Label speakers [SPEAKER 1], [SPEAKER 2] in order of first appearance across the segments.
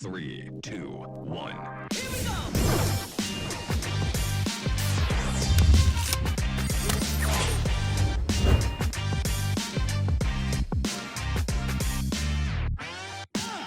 [SPEAKER 1] 3, 2, 1.
[SPEAKER 2] Here we go!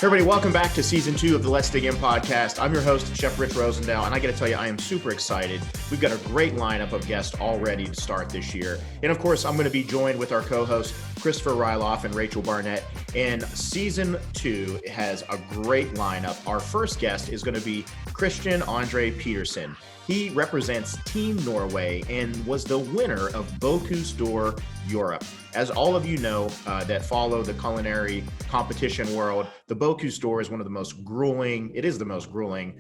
[SPEAKER 3] Everybody, welcome back to season 2 of the Let's Dig In podcast. I'm your host, Chef Rich Rosendale, and I got to tell you, I am super excited. We've got a great lineup of guests all ready to start this year. And of course, I'm going to be joined with our co-hosts, Christopher Rieloff and Rachel Barnett. And season 2 has a great lineup. Our first guest is going to be Christian Andre Pettersen. He represents Team Norway and was the winner of Bocuse d'Or Europe. As all of you know that follow the culinary competition world, the Bocuse d'Or is one of the most grueling, it is the most grueling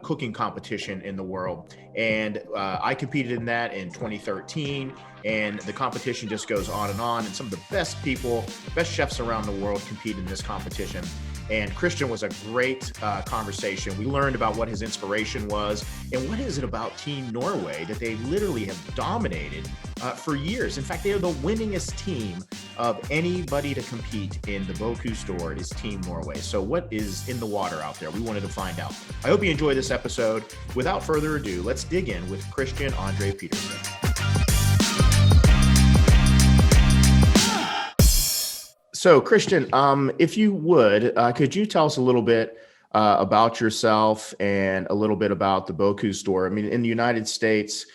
[SPEAKER 3] cooking competition in the world. And I competed in that in 2013, and the competition just goes on. And some of the best people, best chefs around the world compete in this competition. And Christian was a great conversation. We learned about what his inspiration was and what is it about Team Norway that they literally have dominated for years. In fact, they are the winningest team of anybody to compete in the Bocuse d'Or. It is Team Norway. So what is in the water out there? We wanted to find out. I hope you enjoy this episode. Without further ado, let's dig in with Christian Andre Pettersen. So, Christian, if you would, could you tell us a little bit about yourself and a little bit about the Bocuse d'Or? I mean, in the United States,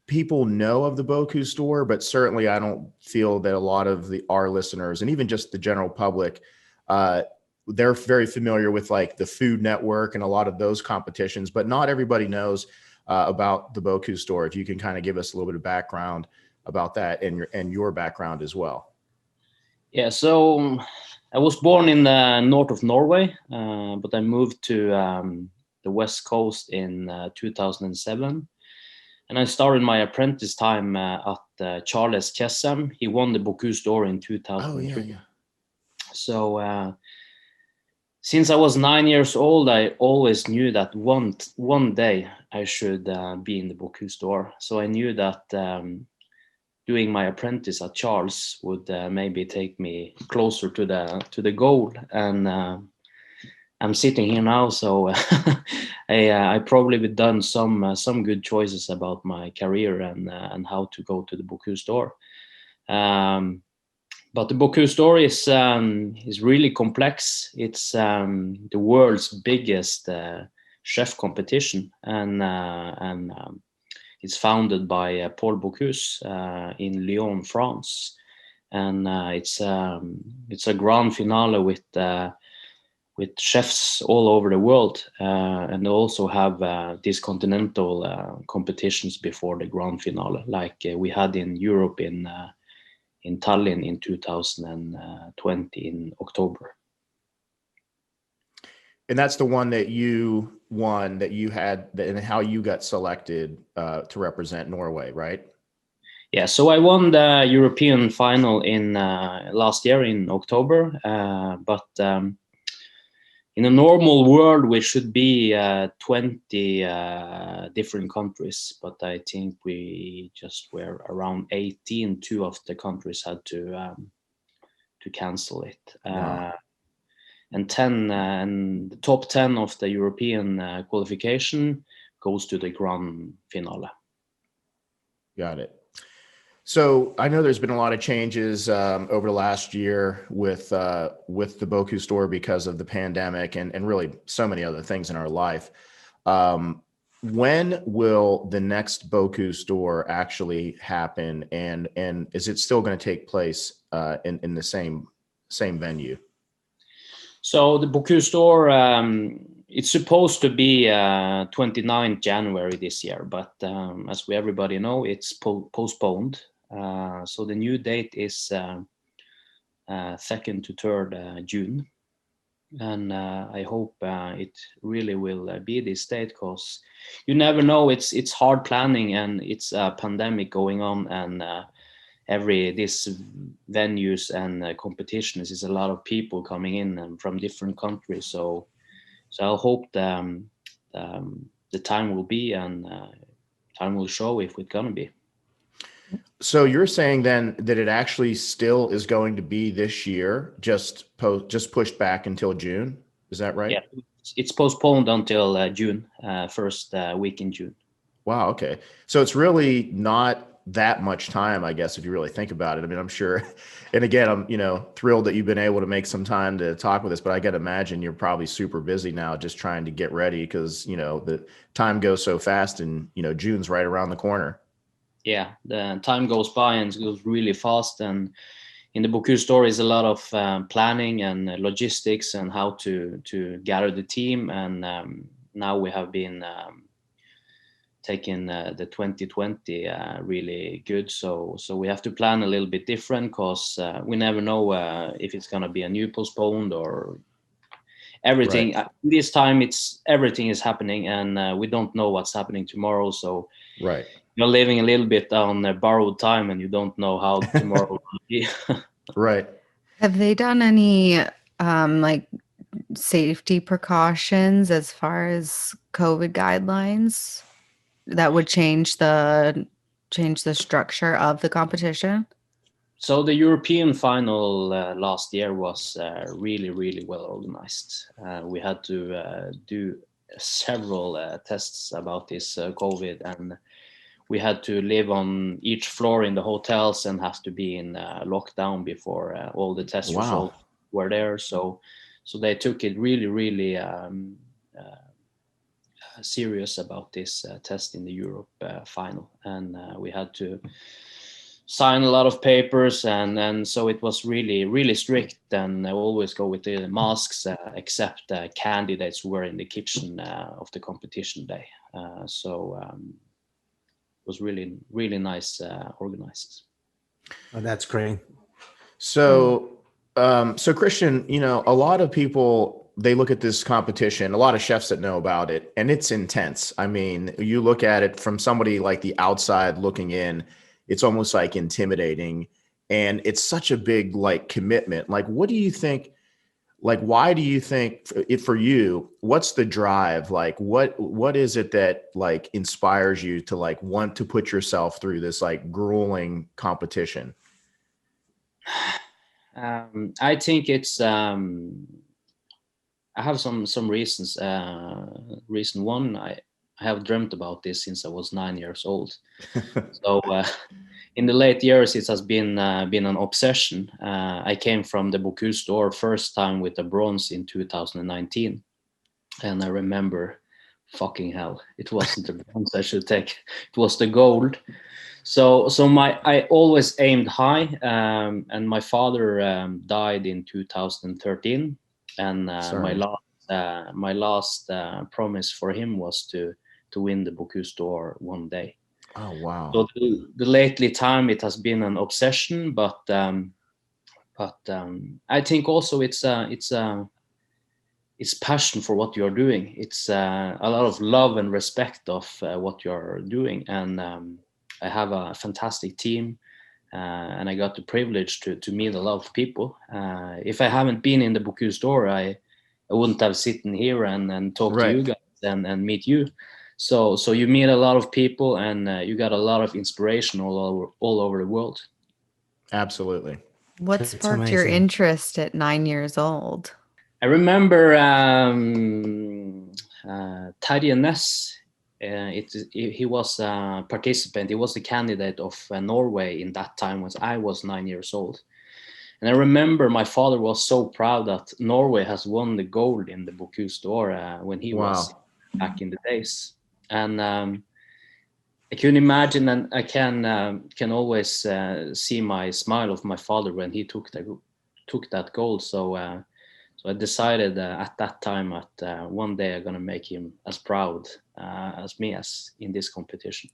[SPEAKER 3] people know of the Bocuse d'Or, but certainly I don't feel that a lot of our listeners and even just the general public, they're very familiar with like the Food Network and a lot of those competitions, but not everybody knows about the Bocuse d'Or. If you can kind of give us a little bit of background about that and your background as well.
[SPEAKER 4] Yeah, so I was born in the north of Norway, but I moved to the west coast in 2007. And I started my apprentice time at Charles Chessem. He won the Bocuse d'Or in 2003.
[SPEAKER 3] Oh, yeah.
[SPEAKER 4] So since I was 9 years old, I always knew that one day I should be in the Bocuse d'Or. So I knew that doing my apprentice at Charles would maybe take me closer to the goal, and I'm sitting here now, so I probably have done some good choices about my career and how to go to the Bocuse d'Or. But the Bocuse d'Or is really complex. It's the world's biggest chef competition, and it's founded by Paul Bocuse in Lyon, France, and it's a grand finale with chefs all over the world, and they also have these continental competitions before the grand finale, like we had in Europe in Tallinn in 2020 in October.
[SPEAKER 3] And that's the one that you won, that you had, and how you got selected to represent Norway, right?
[SPEAKER 4] Yeah, so I won the European final in last year in October, but in a normal world we should be 20 different countries, but I think we just were around 18. 2 of the countries had to cancel it.
[SPEAKER 3] Wow.
[SPEAKER 4] And the top 10 of the European qualification goes to the grand finale.
[SPEAKER 3] Got it. So I know there's been a lot of changes over the last year with the Bocuse d'Or because of the pandemic and really so many other things in our life. When will the next Bocuse d'Or actually happen, and is it still going to take place in the same venue?
[SPEAKER 4] So the Bocuse d'Or, it's supposed to be 29th January this year, but as everybody know, it's postponed. So the new date is 2nd to 3rd June. And I hope it really will be this date, because you never know. It's hard planning, and it's a pandemic going on, and these venues and competitions is a lot of people coming in and from different countries. So I hope the time will be, and time will show if it's gonna be.
[SPEAKER 3] So you're saying then that it actually still is going to be this year, just pushed back until June? Is that right?
[SPEAKER 4] Yeah, it's postponed until June, first week in June.
[SPEAKER 3] Wow. Okay. So it's really not that much time, I guess, if you really think about it. I mean, I'm sure, and again, I'm, thrilled that you've been able to make some time to talk with us, but I got to imagine you're probably super busy now just trying to get ready because, the time goes so fast and, June's right around the corner.
[SPEAKER 4] Yeah, the time goes by and it goes really fast. And in the Bocuse store is a lot of planning and logistics and how to gather the team. And now we have been taking the 2020 really good. So we have to plan a little bit different because we never know if it's going to be a new postponed or everything.
[SPEAKER 3] Right.
[SPEAKER 4] This time everything is happening and we don't know what's happening tomorrow. So
[SPEAKER 3] right.
[SPEAKER 4] You're living a little bit on borrowed time and you don't know how tomorrow will be.
[SPEAKER 3] Right.
[SPEAKER 2] Have they done any like safety precautions as far as COVID guidelines that would change the structure of the competition?
[SPEAKER 4] So the European final last year was really, really well organized. We had to do several tests about this COVID, and we had to live on each floor in the hotels and have to be in lockdown before all the test results were there. So they took it really, really serious about this test in the Europe final, and we had to sign a lot of papers, and so it was really, really strict. And I always go with the masks, except candidates who were in the kitchen of the competition day. It was really, really nice organized.
[SPEAKER 5] Oh, that's great.
[SPEAKER 3] So, so Christian, a lot of people, they look at this competition, a lot of chefs that know about it, and it's intense. I mean, you look at it from somebody like the outside looking in, it's almost like intimidating, and it's such a big commitment. What do you think? Why do you think for you, what's the drive? What is it that inspires you to want to put yourself through this grueling competition?
[SPEAKER 4] I think it's, I have some reasons. Reason one, I have dreamt about this since I was 9 years old. So in the late years, it has been an obsession. I came from the Bocuse store first time with the bronze in 2019. And I remember, fucking hell, it wasn't the bronze I should take. It was the gold. So I always aimed high. And my father died in 2013. And my last promise for him was to win the Bocuse store one day.
[SPEAKER 3] Oh wow!
[SPEAKER 4] So the lately time it has been an obsession, but I think also it's passion for what you're doing. It's a lot of love and respect of what you're doing, and I have a fantastic team, and I got the privilege to meet a lot of people. If I haven't been in the Bocuse store, I wouldn't have sitting here and talked to you guys and meet you. So you meet a lot of people, and you got a lot of inspiration all over the world.
[SPEAKER 3] Absolutely.
[SPEAKER 2] What sparked your interest at 9 years old?
[SPEAKER 4] I remember Terje Ness. He was a participant. He was the candidate of Norway in that time when I was 9 years old. And I remember my father was so proud that Norway has won the gold in the Bocuse store when he was back in the days. And I can imagine, and I can always see my smile of my father when he took that gold. So I decided at that time that one day I'm gonna make him as proud as me as in this competition.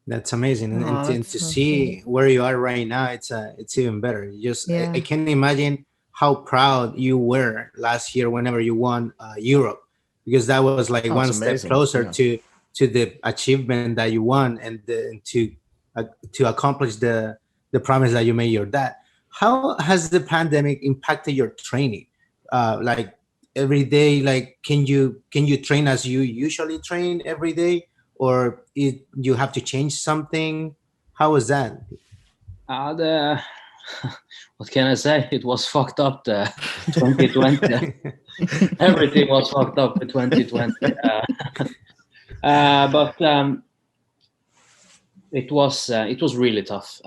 [SPEAKER 5] That's amazing, and to see where you are right now, it's even better. I can imagine how proud you were last year whenever you won Europe, because that was one step closer to the achievement that you won and to accomplish the promise that you made your dad. How has the pandemic impacted your training? Every day, can you train as you usually train every day, or you have to change something? How was that?
[SPEAKER 4] What can I say? It was fucked up, the 2020. Everything was fucked up in 2020. But it was really tough.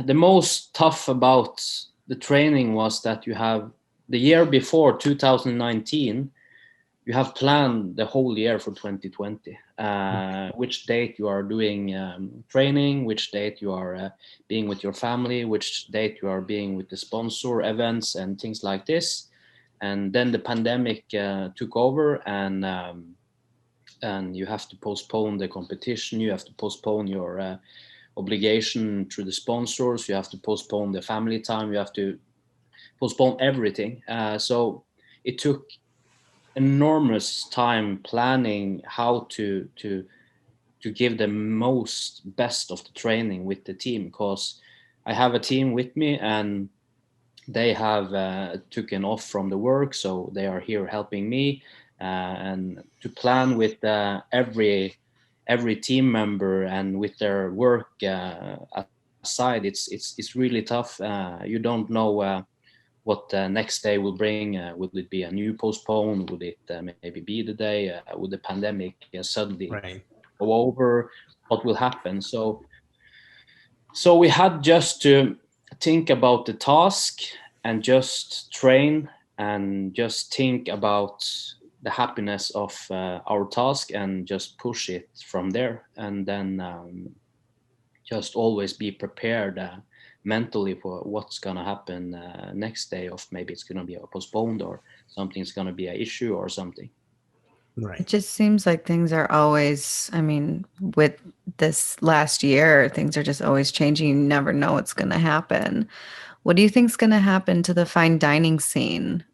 [SPEAKER 4] The most tough about the training was that you have the year before 2019, you have planned the whole year for 2020, which date you are doing training, which date you are being with your family, which date you are being with the sponsor events and things like this. And then the pandemic took over, and you have to postpone the competition. You have to postpone your obligation to the sponsors. You have to postpone the family time. You have to postpone everything. So it took enormous time planning how to give the most best of the training with the team, because I have a team with me and they have taken off from the work, so they are here helping me, and to plan with every team member and with their work aside, it's really tough. You don't know what the next day will bring. Would it be a new postpone? Would it maybe be the day? Would the pandemic suddenly go over? What will happen? So we had just to think about the task and just train and just think about the happiness of our task and just push it from there. And then just always be prepared mentally for what's going to happen next day, of maybe it's going to be postponed or something's going to be an issue or something.
[SPEAKER 2] Right. It just seems like things are always, I mean, with this last year, things are just always changing. You never know what's going to happen. What do you think is going to happen to the fine dining scene?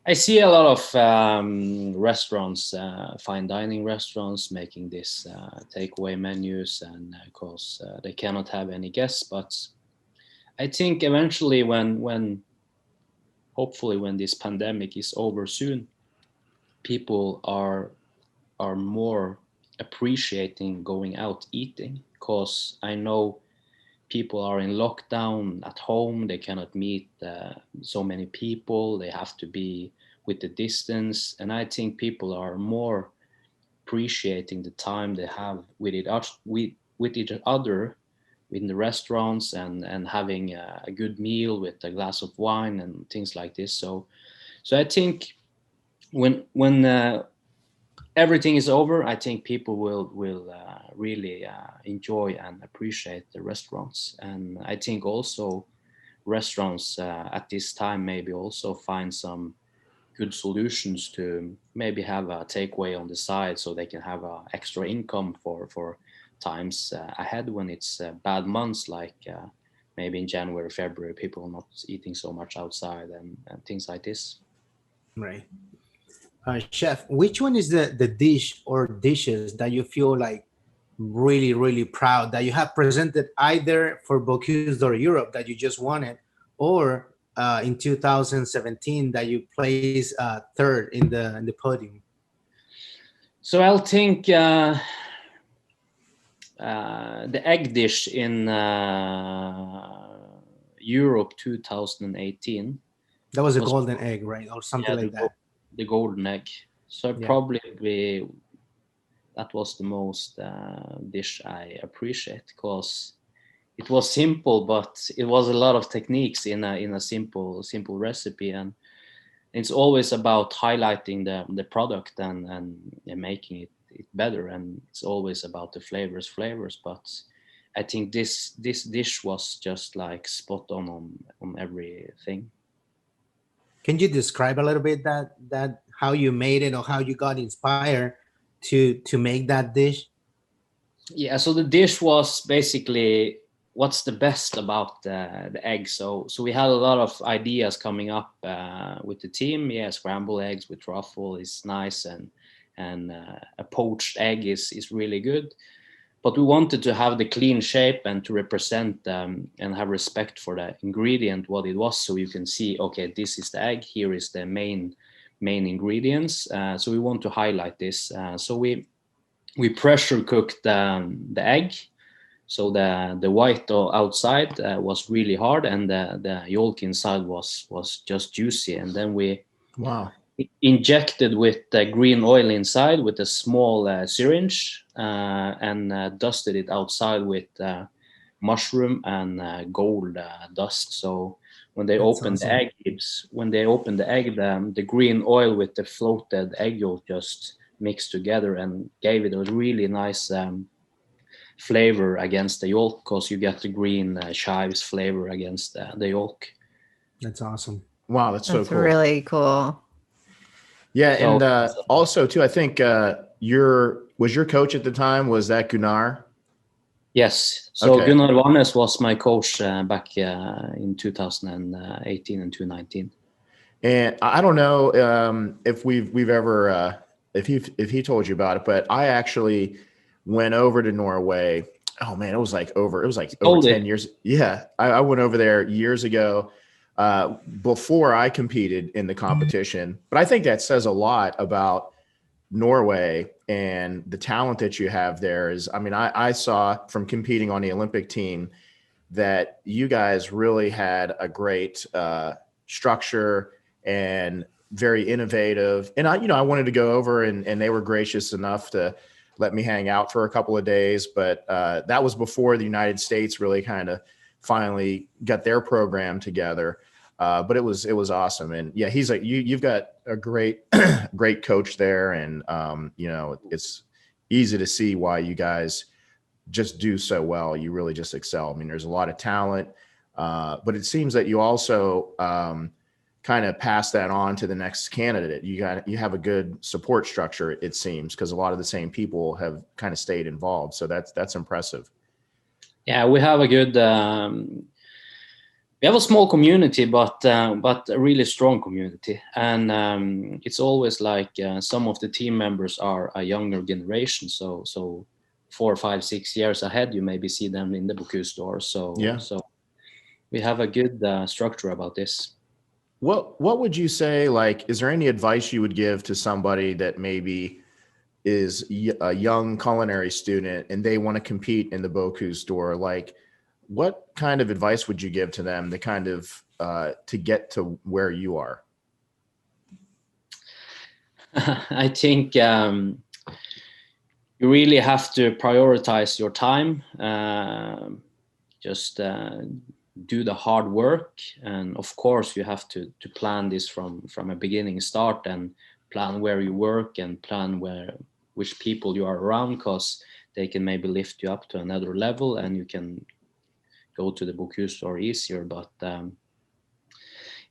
[SPEAKER 4] I see a lot of restaurants, fine dining restaurants, making this takeaway menus, and of course they cannot have any guests. But I think eventually, hopefully when this pandemic is over soon, people are more appreciating going out eating, because I know people are in lockdown at home. They cannot meet so many people. They have to be with the distance. And I think people are more appreciating the time they have with each other in the restaurants, and having a good meal with a glass of wine and things like this. So I think when everything is over, I think people will really enjoy and appreciate the restaurants. And I think also restaurants at this time maybe also find some good solutions to maybe have a takeaway on the side, so they can have extra income for times ahead when it's bad months, like maybe in January, February, people are not eating so much outside and things like this.
[SPEAKER 5] Right. Chef, which one is the dish or dishes that you feel like really, really proud that you have presented either for Bocuse or Europe that you just won it, or in 2017 that you placed third in the podium?
[SPEAKER 4] So I'll think the egg dish in Europe 2018.
[SPEAKER 5] That was a golden egg, right? Or something like that.
[SPEAKER 4] The golden egg. So probably that was the most dish I appreciate, because it was simple, but it was a lot of techniques in a simple recipe, and it's always about highlighting the product and making it better, and it's always about the flavors. But I think this dish was just like spot on everything.
[SPEAKER 5] Can you describe a little bit that how you made it, or how you got inspired to make that dish?
[SPEAKER 4] Yeah, so the dish was basically what's the best about the egg. So we had a lot of ideas coming up with the team. Yeah, scrambled eggs with truffle is nice, and a poached egg is really good. But we wanted to have the clean shape and to represent and have respect for the ingredient, what it was, so you can see, okay, this is the egg, here is the main ingredients. So we want to highlight this. So we pressure cooked the egg So the white outside was really hard, and the yolk inside was just juicy. And then we injected with green oil inside with a small syringe and dusted it outside with mushroom and gold dust. So when they opened the egg, the green oil with the floated egg yolk just mixed together and gave it a really nice flavor against the yolk, because you get the green chives flavor against the yolk.
[SPEAKER 5] That's awesome.
[SPEAKER 3] Wow, that's so cool.
[SPEAKER 2] Really cool.
[SPEAKER 3] Yeah, and also too, I think your coach at the time, was that Gunnar?
[SPEAKER 4] Yes. So okay. Gunnar Vannes was my coach back in 2018 and 2019.
[SPEAKER 3] And I don't know if we've ever if he told you about it, but I actually went over to Norway. Oh man, it was like over 10 years. Yeah, I went over there years ago before I competed in the competition. But I think that says a lot about Norway and the talent that you have there. I saw from competing on the Olympic team that you guys really had a great structure and very innovative. And I wanted to go over and they were gracious enough to let me hang out for a couple of days. But that was before the United States really kind of finally got their program together. But it was awesome. And yeah, he's like, you've got a great coach there. And, it's easy to see why you guys just do so well. You really just excel. I mean, there's a lot of talent, but it seems that you also kind of pass that on to the next candidate. You have a good support structure, it seems, because a lot of the same people have kind of stayed involved. So that's impressive.
[SPEAKER 4] Yeah, we have a good, we have a small community, but a really strong community. And it's always like some of the team members are a younger generation. So 4, 5, 6 years ahead, you maybe see them in the Bocuse store. So we have a good structure about this.
[SPEAKER 3] What would you say, like, is there any advice you would give to somebody that maybe is a young culinary student and they want to compete in the Bocuse store? Like, what kind of advice would you give to them to kind of to get to where you are?
[SPEAKER 4] I think you really have to prioritize your time. Just do the hard work, and of course you have to plan this from a beginning start, and plan where you work and plan which people you are around, because they can maybe lift you up to another level and you can go to the Bocuse store easier. But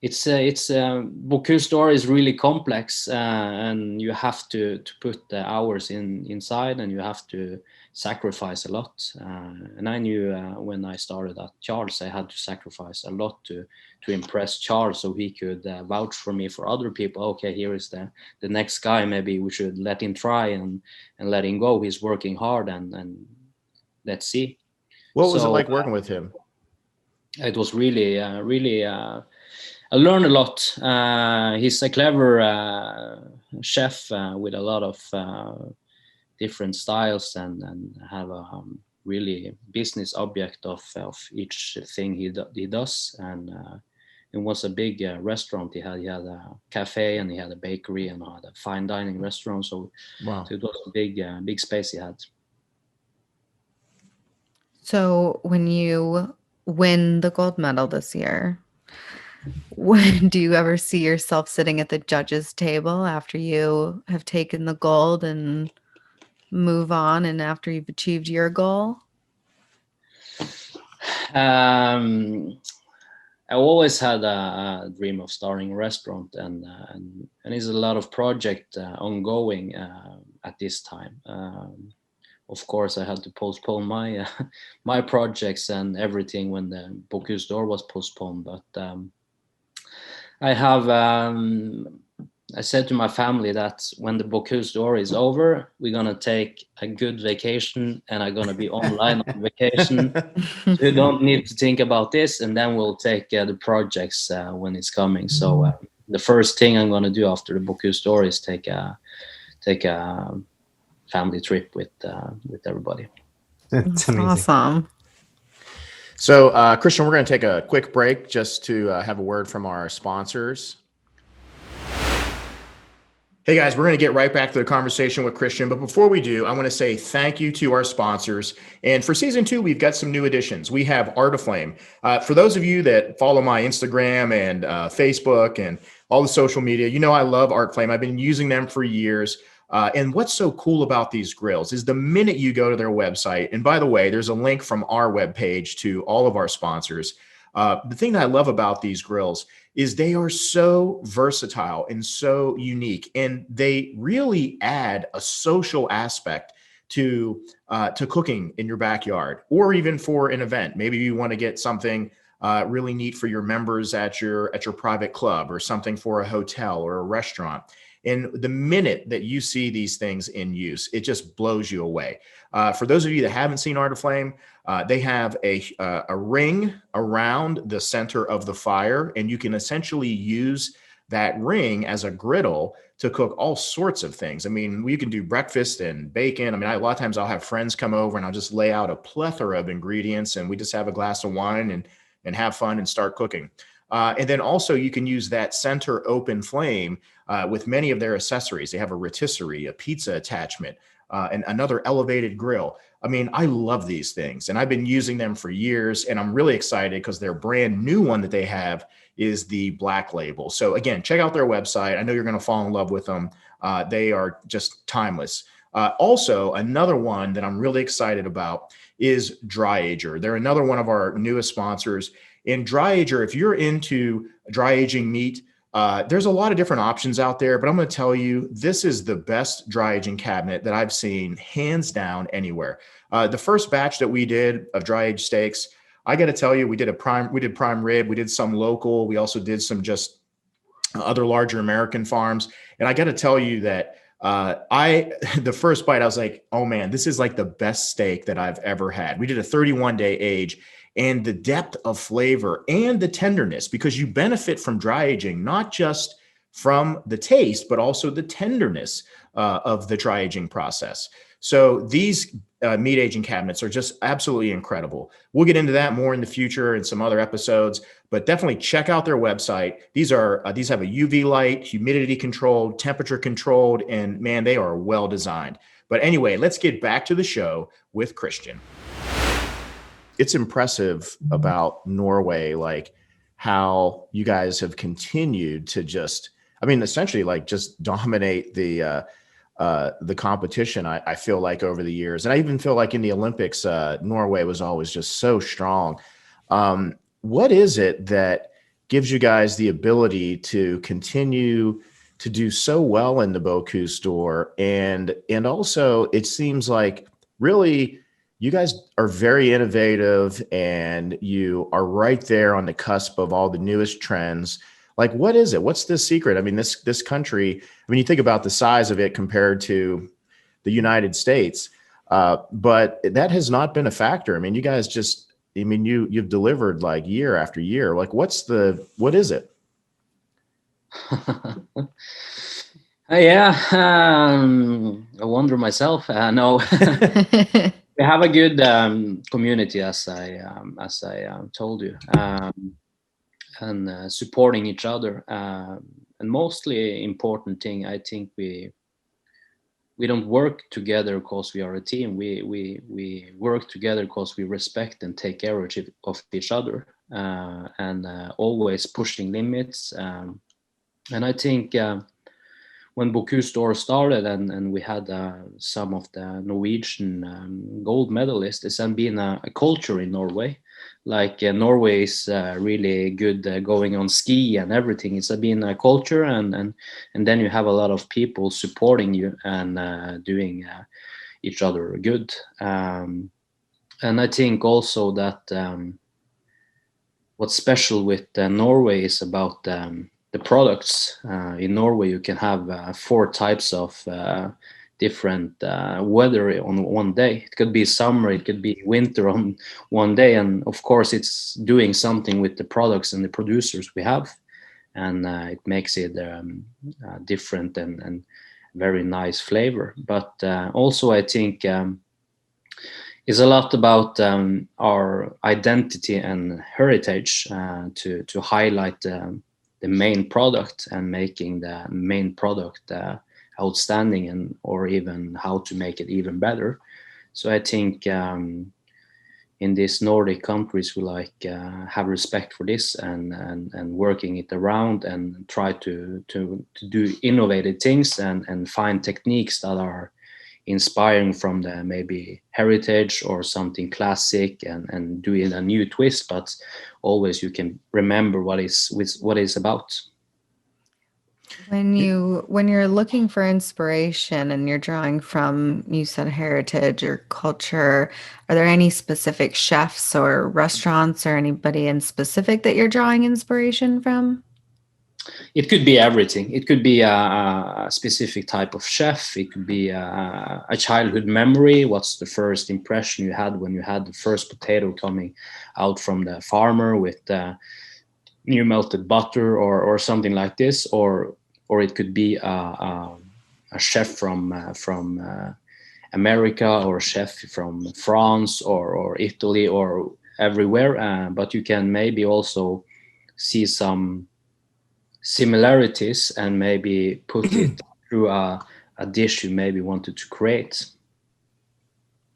[SPEAKER 4] it's Bocuse store is really complex, and you have to put the hours inside, and you have to sacrifice a lot. And I knew when I started at Charles, I had to sacrifice a lot to impress Charles, so he could vouch for me for other people. Okay, here is the next guy. Maybe we should let him try and let him go. He's working hard, and let's see.
[SPEAKER 3] What was it like working with him?
[SPEAKER 4] It was really, I learned a lot. He's a clever chef with a lot of different styles, and have a really business object of each thing he does. And it was a big restaurant. He had a cafe, and he had a bakery, and had a fine dining restaurant. So, so it was a big space he had.
[SPEAKER 2] So when you win the gold medal this year, when do you ever see yourself sitting at the judges' table after you have taken the gold and move on, and after you've achieved your goal?
[SPEAKER 4] I always had a dream of starting a restaurant, and there's a lot of project ongoing at this time. Of course, I had to postpone my my projects and everything when the Bocuse d'Or was postponed. But I have I said to my family that when the Bocuse d'Or is over, we're gonna take a good vacation, and I'm gonna be online on vacation. So you don't need to think about this, and then we'll take the projects when it's coming. So the first thing I'm gonna do after the Bocuse d'Or is take a family trip with everybody.
[SPEAKER 5] That's amazing.
[SPEAKER 2] Awesome.
[SPEAKER 3] So, Christian, we're going to take a quick break just to have a word from our sponsors. Hey guys, we're going to get right back to the conversation with Christian. But before we do, I want to say thank you to our sponsors. And for season 2, we've got some new additions. We have Art of Flame. For those of you that follow my Instagram and Facebook and all the social media, you know I love Art Flame. I've been using them for years. And what's so cool about these grills is the minute you go to their website, and by the way, there's a link from our webpage to all of our sponsors. The thing that I love about these grills is they are so versatile and so unique, and they really add a social aspect to cooking in your backyard, or even for an event. Maybe you want to get something really neat for your members at your private club, or something for a hotel or a restaurant. And the minute that you see these things in use, it just blows you away. For those of you that haven't seen Art of Flame, they have a ring around the center of the fire, and you can essentially use that ring as a griddle to cook all sorts of things. I mean, we can do breakfast and bacon. I mean, a lot of times I'll have friends come over and I'll just lay out a plethora of ingredients, and we just have a glass of wine and have fun and start cooking. And then also you can use that center open flame with many of their accessories. They have a rotisserie, a pizza attachment, and another elevated grill. I mean, I love these things, and I've been using them for years, and I'm really excited because their brand new one that they have is the Black Label. So again, check out their website. I know you're going to fall in love with them. They are just timeless. Also, another one that I'm really excited about is Dry Ager. They're another one of our newest sponsors. In Dry Ager, if you're into dry aging meat, there's a lot of different options out there, but I'm going to tell you, this is the best dry aging cabinet that I've seen hands down anywhere. The first batch that we did of dry aged steaks, I got to tell you, we did prime rib, we did some local, we also did some just other larger American farms. And I got to tell you that the first bite, I was like, oh man, this is like the best steak that I've ever had. We did a 31-day age, and the depth of flavor and the tenderness, because you benefit from dry aging, not just from the taste, but also the tenderness of the dry aging process. So these meat aging cabinets are just absolutely incredible. We'll get into that more in the future in some other episodes, but definitely check out their website. These have a UV light, humidity controlled, temperature controlled, and man, they are well designed. But anyway, let's get back to the show with Christian. It's impressive about Norway, like how you guys have continued to just, I mean, essentially like just dominate the competition. I feel like over the years, and I even feel like in the Olympics, Norway was always just so strong. What is it that gives you guys the ability to continue to do so well in the Boku store? And also it seems like really you guys are very innovative, and you are right there on the cusp of all the newest trends. Like, what is it? What's the secret? I mean, this country, I mean, you think about the size of it compared to the United States, but that has not been a factor. I mean, you guys just, I mean, you've delivered like year after year. Like, what is it?
[SPEAKER 4] Yeah, I wonder myself. No. We have a good community, as I told you, and supporting each other. And mostly important thing, I think we don't work together because we are a team. We work together because we respect and take care of each other, and always pushing limits. And I think when Boku store started, and we had some of the Norwegian gold medalists, it's been a culture in Norway. Like Norway is really good going on ski and everything. It's been a culture, and then you have a lot of people supporting you and doing each other good. And I think also that what's special with Norway is about the products. In Norway, you can have 4 types of different weather on one day. It could be summer, it could be winter on one day, and of course it's doing something with the products and the producers we have, and it makes it different and very nice flavor. But also I think It's a lot about our identity and heritage to highlight the main product and making the main product outstanding, and or even how to make it even better. So I think in these Nordic countries we have respect for this and working it around and try to do innovative things and find techniques that are inspiring from the maybe heritage or something classic and doing a new twist, but always you can remember what is about.
[SPEAKER 2] When you're looking for inspiration and you're drawing from, you said, heritage or culture, are there any specific chefs or restaurants or anybody in specific that you're drawing inspiration from?
[SPEAKER 4] It could be everything. It could be a specific type of chef. It could be a childhood memory. What's the first impression you had when you had the first potato coming out from the farmer with the new melted butter or something like this, or it could be a chef from America, or a chef from France or Italy or everywhere. But you can maybe also see some similarities and maybe put it through a dish you maybe wanted to create.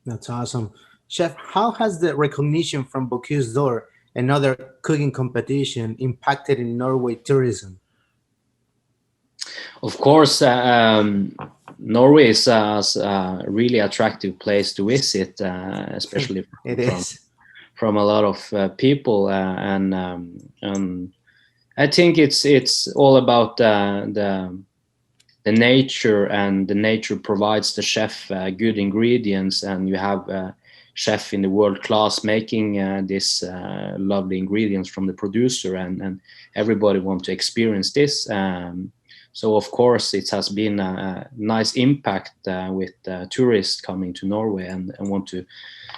[SPEAKER 5] That's awesome. Chef, how has the recognition from Bocuse d'Or and other cooking competition impacted in Norway tourism?
[SPEAKER 4] Of course, Norway is a really attractive place to visit, especially from a lot of people, and I think it's all about the nature, and the nature provides the chef good ingredients, and you have a chef in the world class making this lovely ingredients from the producer, and everybody want to experience this. So of course it has been a nice impact with tourists coming to Norway and want to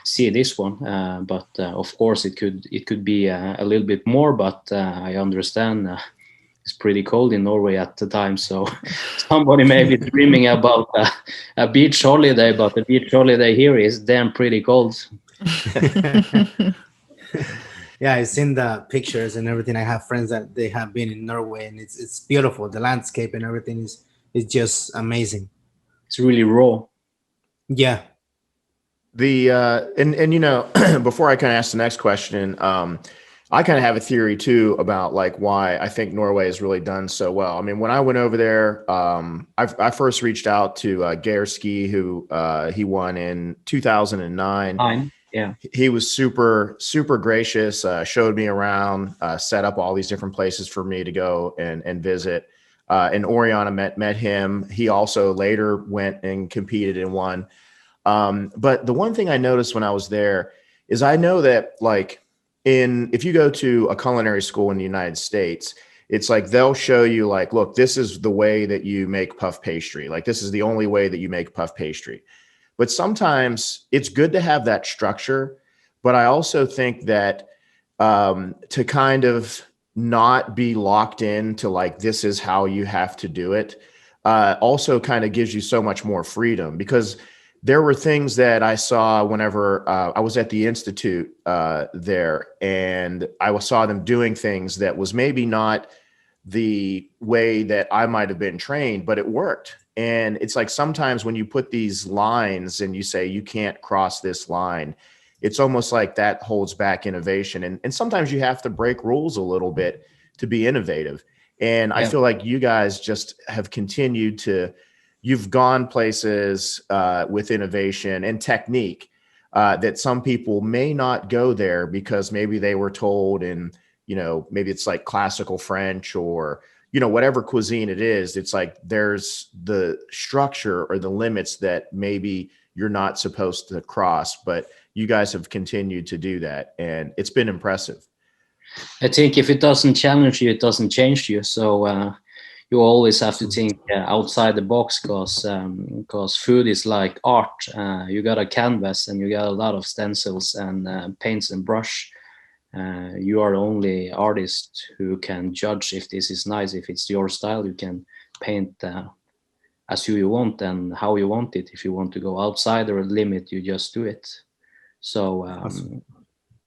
[SPEAKER 4] see this one. But of course it could be a little bit more. But I understand it's pretty cold in Norway at the time. So somebody may be dreaming about a beach holiday, but the beach holiday here is damn pretty cold.
[SPEAKER 5] Yeah, I've seen the pictures and everything. I have friends that they have been in Norway, and it's beautiful. The landscape and everything is just amazing.
[SPEAKER 4] It's really raw.
[SPEAKER 5] Yeah.
[SPEAKER 3] And you know, before I kind of ask the next question, I kind of have a theory too about like why I think Norway has really done so well. I mean, when I went over there, I first reached out to Ager, who he won in 2009.
[SPEAKER 4] Yeah,
[SPEAKER 3] he was super, super gracious, showed me around, set up all these different places for me to go and visit. And Oriana met him. He also later went and competed and won. But the one thing I noticed when I was there is I know that like if you go to a culinary school in the United States, it's like they'll show you like, look, this is the way that you make puff pastry. Like this is the only way that you make puff pastry. But sometimes it's good to have that structure. But I also think that to kind of not be locked into like, this is how you have to do it, also kind of gives you so much more freedom. Because there were things that I saw whenever I was at the Institute there, and I saw them doing things that was maybe not the way that I might have been trained, but it worked. And it's like sometimes when you put these lines and you say you can't cross this line, it's almost like that holds back innovation. And sometimes you have to break rules a little bit to be innovative. And I feel like you guys just have continued to, you've gone places with innovation and technique that some people may not go there because maybe they were told in, you know, maybe it's like classical French or, you know, whatever cuisine it is, it's like there's the structure or the limits that maybe you're not supposed to cross, but you guys have continued to do that. And it's been impressive.
[SPEAKER 4] I think if it doesn't challenge you, it doesn't change you. So you always have to think outside the box because food is like art. You got a canvas and you got a lot of stencils and paints and brush. You are the only artist who can judge if this is nice. If it's your style, you can paint as you want and how you want it. If you want to go outside or limit, you just do it. So
[SPEAKER 5] Awesome.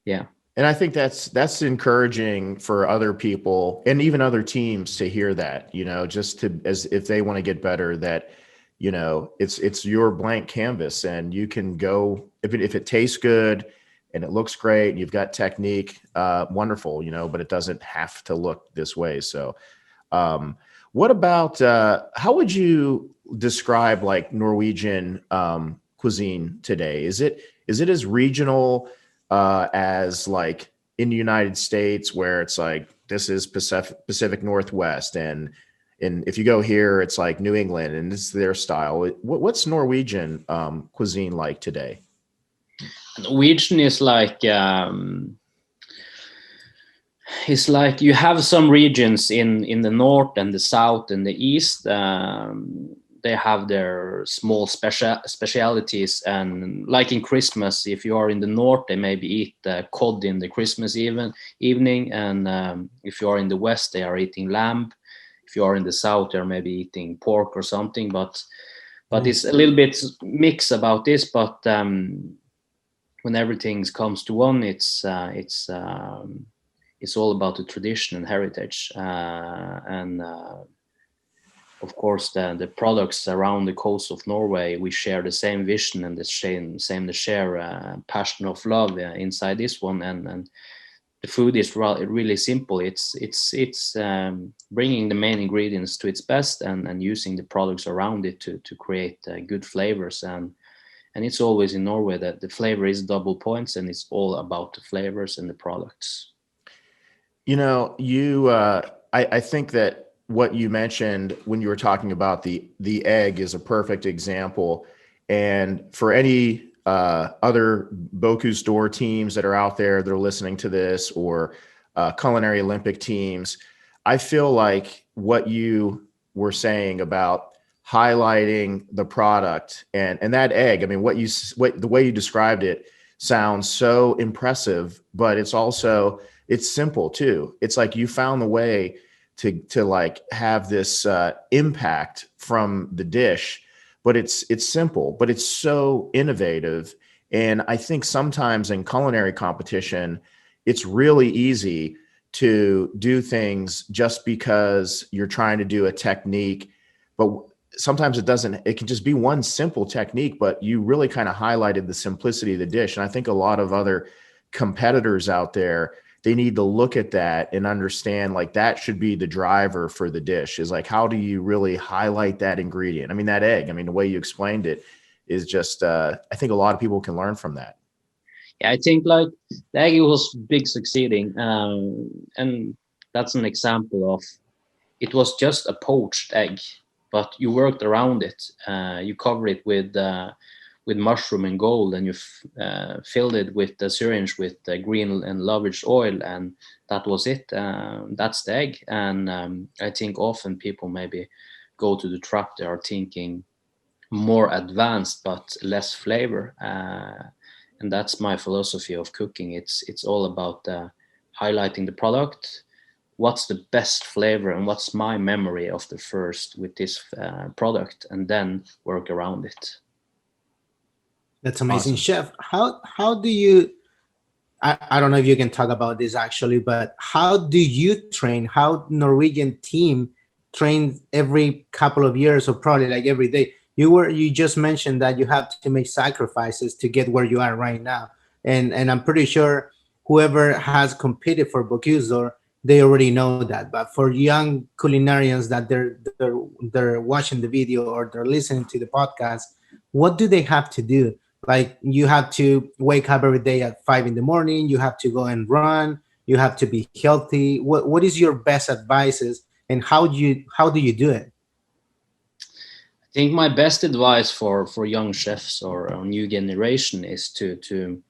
[SPEAKER 4] yeah.
[SPEAKER 3] And I think that's encouraging for other people and even other teams to hear that, just to, as if they want to get better, that, it's your blank canvas and you can go, if it tastes good and it looks great and you've got technique, wonderful, but it doesn't have to look this way. So, what about, how would you describe like Norwegian, cuisine today? Is it as regional, as like in the United States, where it's like, this is Pacific Northwest, and if you go here, it's like New England and it's their style. What's Norwegian cuisine like today?
[SPEAKER 4] Norwegian is like, it's like you have some regions in the north and the south and the east. They have their small specialities, and like in Christmas, if you are in the north, they maybe eat cod in the Christmas evening, and if you are in the west, they are eating lamb. If you are in the south, they're maybe eating pork or something. But it's a little bit mixed about this. But when everything comes to one, it's all about the tradition and heritage, and of course the products around the coast of Norway. We share the same vision and the share passion of love inside this one, and the food is really simple. It's bringing the main ingredients to its best and using the products around it to create good flavors, and it's always in Norway that the flavor is double points, and it's all about the flavors and the products.
[SPEAKER 3] I think that what you mentioned when you were talking about the egg is a perfect example. And for any other Boku store teams that are out there that are listening to this, or culinary Olympic teams, I feel like what you were saying about highlighting the product and that egg, I mean, the way you described it sounds so impressive, but it's simple too. It's like you found the way to like have this impact from the dish, but it's simple, but it's so innovative. And I think sometimes in culinary competition, it's really easy to do things just because you're trying to do a technique, but sometimes it can just be one simple technique, but you really kind of highlighted the simplicity of the dish. And I think a lot of other competitors out there, they need to look at that and understand like that should be the driver for the dish, is like, how do you really highlight that ingredient? I mean, that egg, I mean, the way you explained it is just, I think a lot of people can learn from that.
[SPEAKER 4] Yeah, I think like the egg was big succeeding. And that's an example of, it was just a poached egg, but you worked around it. You covered it with mushroom and gold, and you filled it with the syringe with green and lavish oil, and that was it. That's the egg. And I think often people maybe go to the trap. They are thinking more advanced but less flavor, and that's my philosophy of cooking. It's all about highlighting the product. What's the best flavor and what's my memory of the first with this product, and then work around it.
[SPEAKER 5] That's amazing. Awesome. Chef, how do you, I don't know if you can talk about this actually, but how do you train? How Norwegian team trains every couple of years, or probably like every day? You just mentioned that you have to make sacrifices to get where you are right now. And I'm pretty sure whoever has competed for Bocuse, they already know that. But for young culinarians that they're watching the video or they're listening to the podcast, what do they have to do? Like, you have to wake up every day at 5 a.m. You have to go and run. You have to be healthy. What is your best advices, and how do you do it?
[SPEAKER 4] I think my best advice for young chefs or a new generation is to,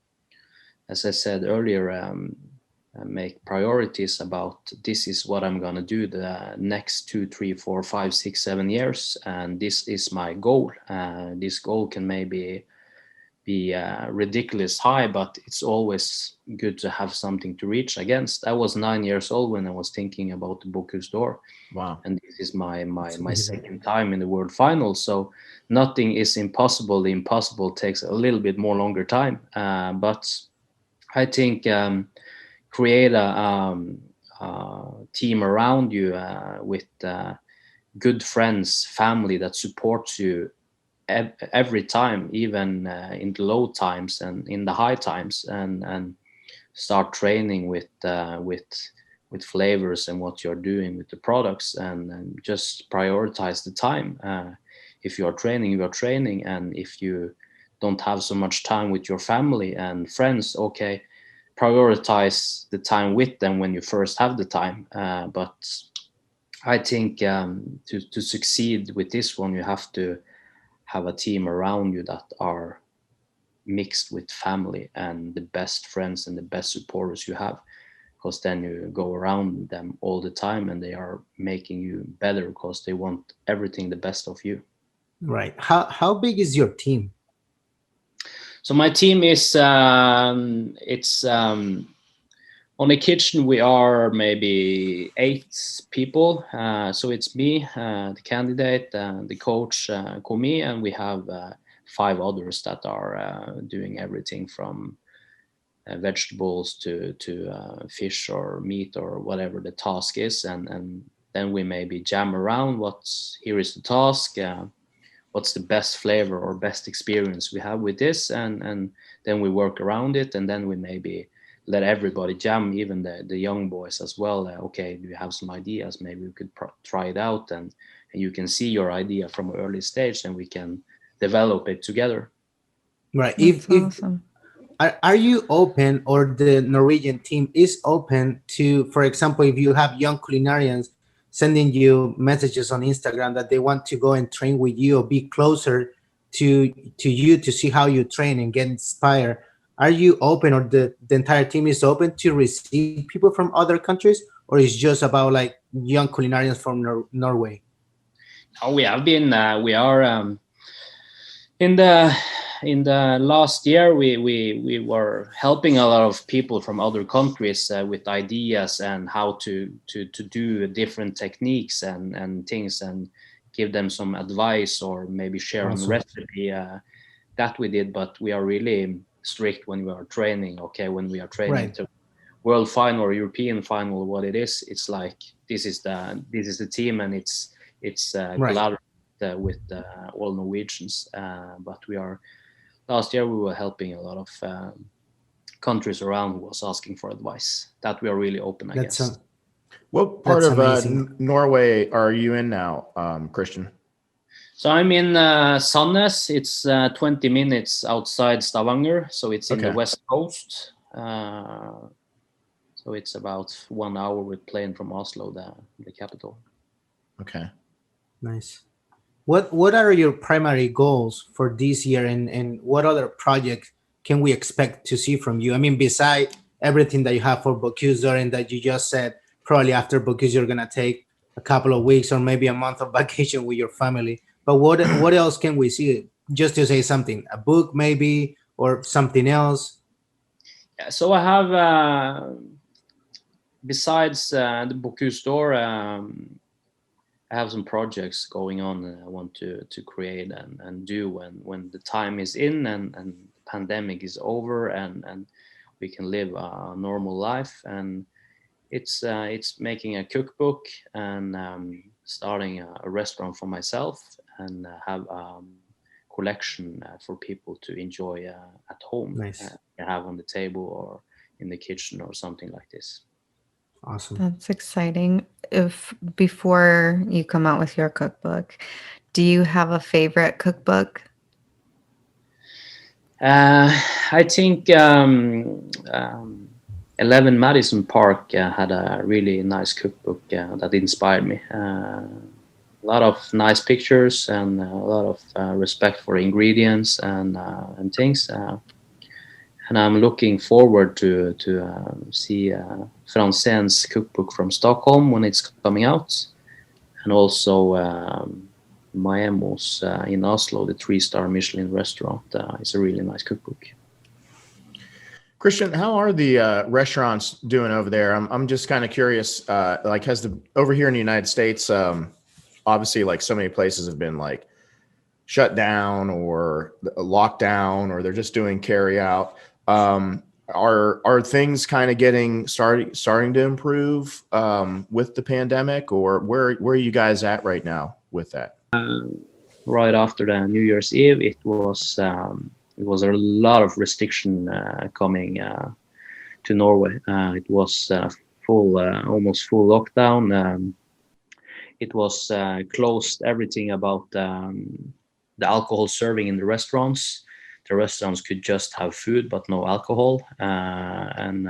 [SPEAKER 4] as I said earlier, make priorities about, this is what I'm gonna do the next 2, 3, 4, 5, 6, 7 years, and this is my goal. This goal can maybe ridiculous high, but it's always good to have something to reach against. I was 9 years old when I was thinking about the Bocuse d'Or.
[SPEAKER 3] Wow.
[SPEAKER 4] And this is my second time in the world final. So nothing is impossible. The impossible takes a little bit more longer time. But I think create a team around you with good friends, family that supports you every time, even in the low times and in the high times, and start training with flavors and what you're doing with the products, and just prioritize the time. If you are training, and if you don't have so much time with your family and friends, okay, prioritize the time with them when you first have the time. But I think to succeed with this one, you have to have a team around you that are mixed with family and the best friends and the best supporters you have, because then you go around them all the time and they are making you better because they want everything the best of you.
[SPEAKER 5] Right. How big is your team?
[SPEAKER 4] So my team is on the kitchen, we are maybe 8 people. So it's me, the candidate, the coach, Komi, and we have 5 others that are doing everything from vegetables to fish or meat or whatever the task is. And then we maybe jam around here is the task, what's the best flavor or best experience we have with this, and then we work around it, and then we maybe let everybody jam, even the young boys as well. Okay, do you have some ideas? Maybe we could try it out, and you can see your idea from an early stage, and we can develop it together.
[SPEAKER 5] Right.
[SPEAKER 2] That's awesome.
[SPEAKER 5] Are you open, or the Norwegian team is open to, for example, if you have young culinarians sending you messages on Instagram that they want to go and train with you or be closer to you to see how you train and get inspired? Are you open, or the entire team is open to receive people from other countries, or is just about like young culinarians from Norway?
[SPEAKER 4] Oh, we have been. We are in the last year. We were helping a lot of people from other countries with ideas and how to do different techniques and things, and give them some advice or maybe share a recipe that we did. But we are really strict when we are training. Okay, when we are training to world final or European final, what it is, it's like this is the team, and it's collaborated with all Norwegians. But last year we were helping a lot of countries around who was asking for advice. That we are really open against.
[SPEAKER 3] What part of Norway are you in now, Christian?
[SPEAKER 4] So I'm in Sandnes. It's 20 minutes outside Stavanger, so it's in the west coast. So it's about 1 hour with plane from Oslo, the capital.
[SPEAKER 3] Okay.
[SPEAKER 5] Nice. What are your primary goals for this year, and what other projects can we expect to see from you? I mean, beside everything that you have for Bocuse, and that you just said, probably after Bocuse you're gonna take a couple of weeks or maybe a month of vacation with your family. But what else can we see? Just to say something, a book maybe, or something else?
[SPEAKER 4] Yeah, so I have, besides the Bocuse d'Or, I have some projects going on that I want to create and do when the time is in and the pandemic is over and we can live a normal life. And it's making a cookbook and starting a restaurant for myself, and have a collection for people to enjoy at home.
[SPEAKER 5] Nice.
[SPEAKER 4] Have on the table or in the kitchen or something like this.
[SPEAKER 5] Awesome.
[SPEAKER 2] That's exciting. If before you come out with your cookbook, do you have a favorite cookbook?
[SPEAKER 4] I think 11 Madison Park had a really nice cookbook that inspired me. A lot of nice pictures and a lot of respect for ingredients and things. And I'm looking forward to see Franzen's cookbook from Stockholm when it's coming out, and also Maemos in Oslo, the 3-star Michelin restaurant. It's a really nice cookbook.
[SPEAKER 3] Christian, how are the restaurants doing over there? I'm just kind of curious. Like, over here in the United States, obviously, like so many places have been like shut down or locked down, or they're just doing carry out. Are things kind of starting to improve with the pandemic, or where are you guys at right now with that?
[SPEAKER 4] Right after the New Year's Eve, it was a lot of restriction coming to Norway. It was almost full lockdown. It was closed everything about the alcohol serving in the restaurants. The restaurants could just have food but no alcohol, and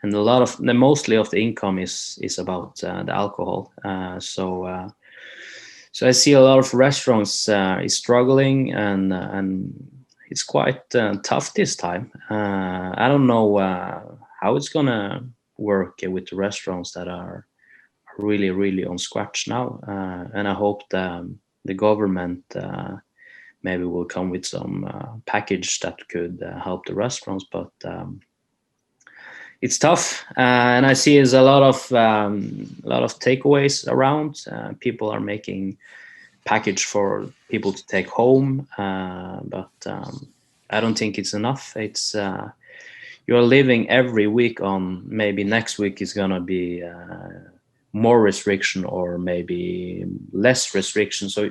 [SPEAKER 4] mostly of the income is about the alcohol. So I see a lot of restaurants is struggling, and it's quite tough this time. I don't know how it's gonna work with the restaurants that are really, really on scratch now. And I hope the government maybe will come with some package that could help the restaurants. But it's tough, and I see is a lot of takeaways around. People are making package for people to take home, but I don't think it's enough. It's you're living every week on maybe next week is gonna be more restriction or maybe less restriction. So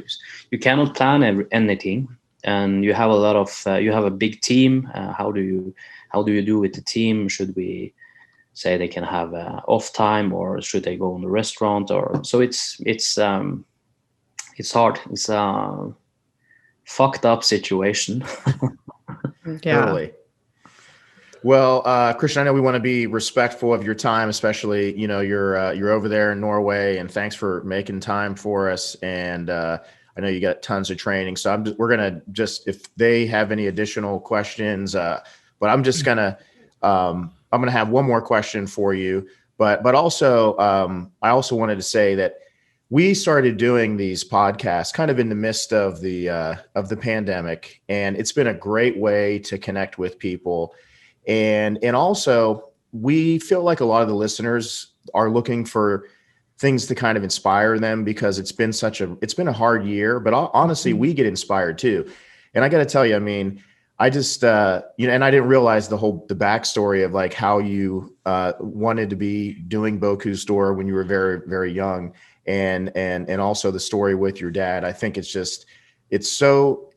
[SPEAKER 4] you cannot plan anything, and you have a lot of you have a big team. How do you do with the team? Should we say they can have off time, or should they go in the restaurant? Or so it's hard. It's a fucked up situation.
[SPEAKER 2] Yeah.
[SPEAKER 3] Totally. Well, Christian, I know we want to be respectful of your time, especially, you're over there in Norway, and thanks for making time for us. And I know you got tons of training, so we're going to just, if they have any additional questions, but I'm just going to, I'm going to have one more question for you, but also, I also wanted to say that we started doing these podcasts kind of in the midst of the pandemic, and it's been a great way to connect with people. And also, we feel like a lot of the listeners are looking for things to kind of inspire them, because it's been a hard year, but honestly, we get inspired too. And I got to tell you, I mean, I just, and I didn't realize the backstory of like how you wanted to be doing Boku store when you were very, very young. And also the story with your dad. I think it's so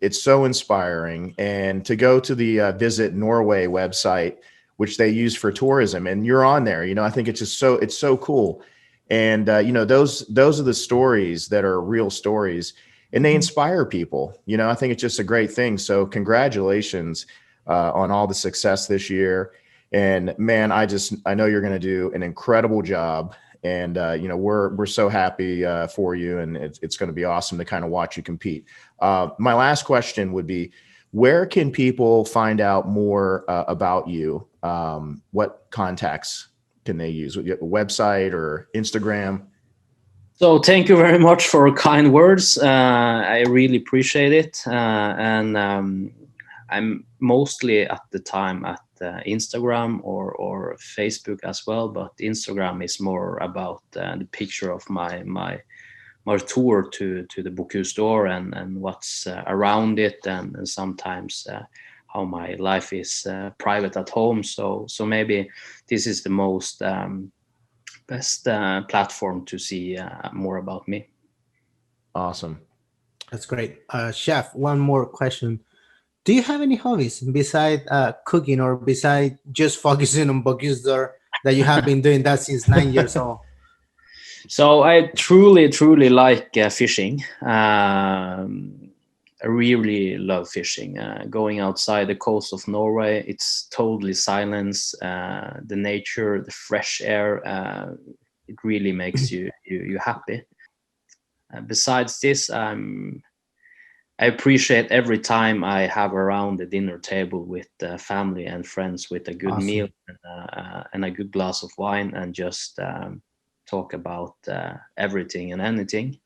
[SPEAKER 3] inspiring. And to go to the Visit Norway website, which they use for tourism, and you're on there, I think it's so cool. And those are the stories that are real stories, and they inspire people. I think it's just a great thing. So congratulations on all the success this year. And man, I know you're going to do an incredible job. And, we're so happy for you, and it's going to be awesome to kind of watch you compete. My last question would be, where can people find out more about you? What contacts can they use? A website or Instagram?
[SPEAKER 4] So thank you very much for kind words. I really appreciate it. And I'm mostly at the time at Instagram or Facebook as well, but Instagram is more about the picture of my tour to the Boku store and what's around it, and sometimes how my life is private at home. So maybe this is the most best platform to see more about me.
[SPEAKER 5] Awesome. That's great. Chef, one more question. Do you have any hobbies beside cooking, or beside just focusing on Bocuse d'Or, that you have been doing that since 9 years old?
[SPEAKER 4] So I truly like fishing. I really love fishing. Going outside the coast of Norway, it's totally silence. The nature, the fresh air, it really makes you happy. Besides this, I appreciate every time I have around the dinner table with family and friends with a good meal and a good glass of wine, and just talk about everything and anything.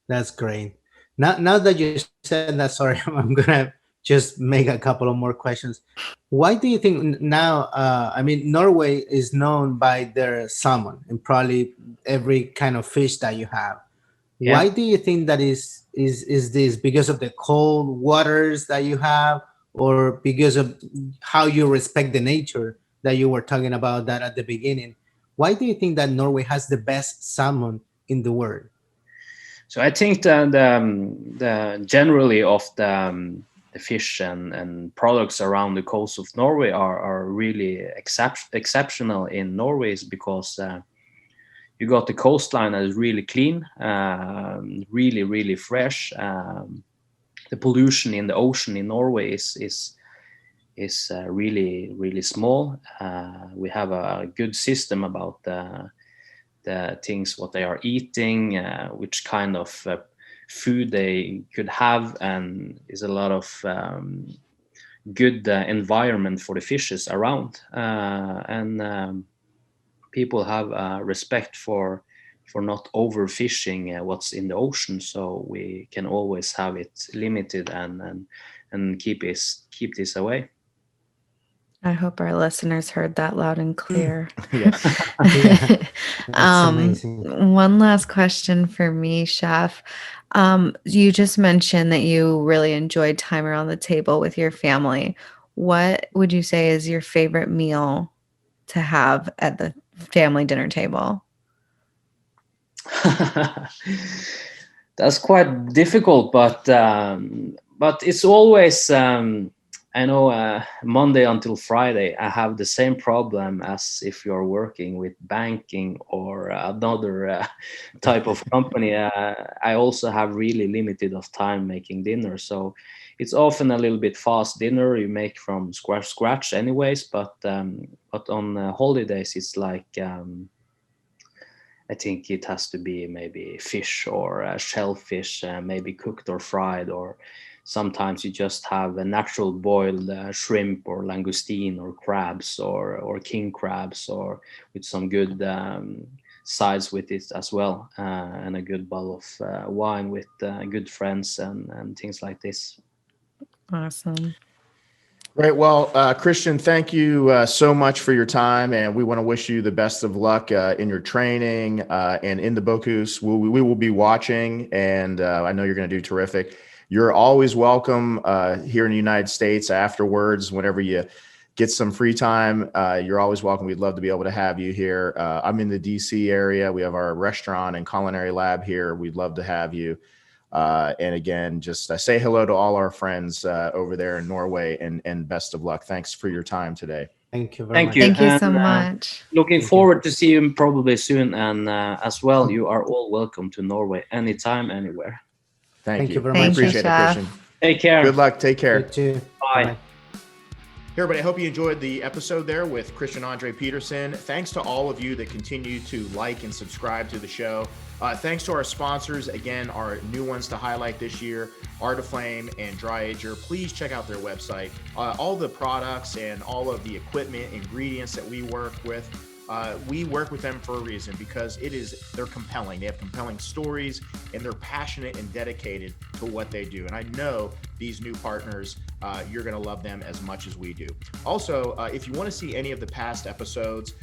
[SPEAKER 5] That's great. Now that you said that, sorry, I'm gonna just make a couple of more questions. Why do you think now? I mean, Norway is known by their salmon and probably every kind of fish that you have.
[SPEAKER 4] Yeah.
[SPEAKER 5] Why do you think that is this because of the cold waters that you have, or because of how you respect the nature that you were talking about that at the beginning? Why do you think that Norway has the best salmon in the world?
[SPEAKER 4] So I think that the generally of the fish and products around the coast of Norway are really exceptional in Norway, is because you got the coastline that is really clean, really fresh. The pollution in the ocean in Norway is really small. We have a good system about the things what they are eating, which kind of food they could have, and is a lot of good environment for the fishes around, and people have respect for not overfishing what's in the ocean, so we can always have it limited and keep this away.
[SPEAKER 2] I hope our listeners heard that loud and clear.
[SPEAKER 3] Yes.
[SPEAKER 5] Yeah, that's amazing.
[SPEAKER 2] One last question for me, Chef. You just mentioned that you really enjoyed time around the table with your family. What would you say is your favorite meal to have at the family dinner table?
[SPEAKER 4] That's quite difficult, but it's always I know Monday until Friday I have the same problem as if you're working with banking or another type of company. I also have really limited of time making dinner, so it's often a little bit fast dinner you make from scratch anyways, but on holidays it's like I think it has to be maybe fish or shellfish, maybe cooked or fried, or sometimes you just have a natural boiled shrimp or langoustine or crabs or king crabs, or with some good sides with it as well, and a good bottle of wine with good friends and things like this.
[SPEAKER 2] Awesome.
[SPEAKER 3] Great. Well, Christian, thank you so much for your time, and we want to wish you the best of luck in your training and in the Bocuse. We will be watching, and I know you're going to do terrific. You're always welcome here in the United States afterwards. Whenever you get some free time, you're always welcome. We'd love to be able to have you here. I'm in the DC area. We have our restaurant and culinary lab here. We'd love to have you. And again, just say hello to all our friends over there in Norway, and best of luck. Thanks for your time today.
[SPEAKER 5] Thank you very much.
[SPEAKER 2] Thank you so much.
[SPEAKER 4] Looking forward to see you probably soon. And as well, you are all welcome to Norway anytime, anywhere.
[SPEAKER 3] Thank you
[SPEAKER 5] very
[SPEAKER 3] much.
[SPEAKER 5] much.
[SPEAKER 3] Appreciate it, Christian.
[SPEAKER 4] Take care.
[SPEAKER 3] Good luck. Take care.
[SPEAKER 5] You too.
[SPEAKER 4] Bye.
[SPEAKER 5] Bye.
[SPEAKER 3] Hey everybody, I hope you enjoyed the episode there with Christian Andre Pettersen. Thanks to all of you that continue to like and subscribe to the show. Thanks to our sponsors, again, our new ones to highlight this year, Art of Flame and Dry Ager. Please check out their website. All the products and all of the equipment, ingredients that we work with them for a reason, because they're compelling. They have compelling stories, and they're passionate and dedicated to what they do. And I know these new partners, you're going to love them as much as we do. Also, if you want to see any of the past episodes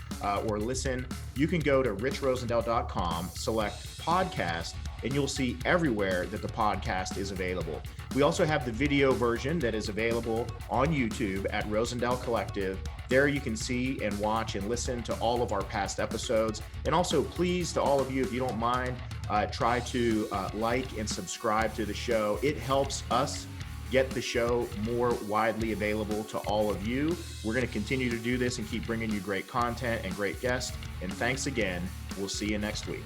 [SPEAKER 3] or listen, you can go to richrosendale.com, select podcast, and you'll see everywhere that the podcast is available. We also have the video version that is available on YouTube at Rosendale Collective. There you can see and watch and listen to all of our past episodes. And also, please, to all of you, if you don't mind, try to like and subscribe to the show. It helps us get the show more widely available to all of you. We're going to continue to do this and keep bringing you great content and great guests. And thanks again. We'll see you next week.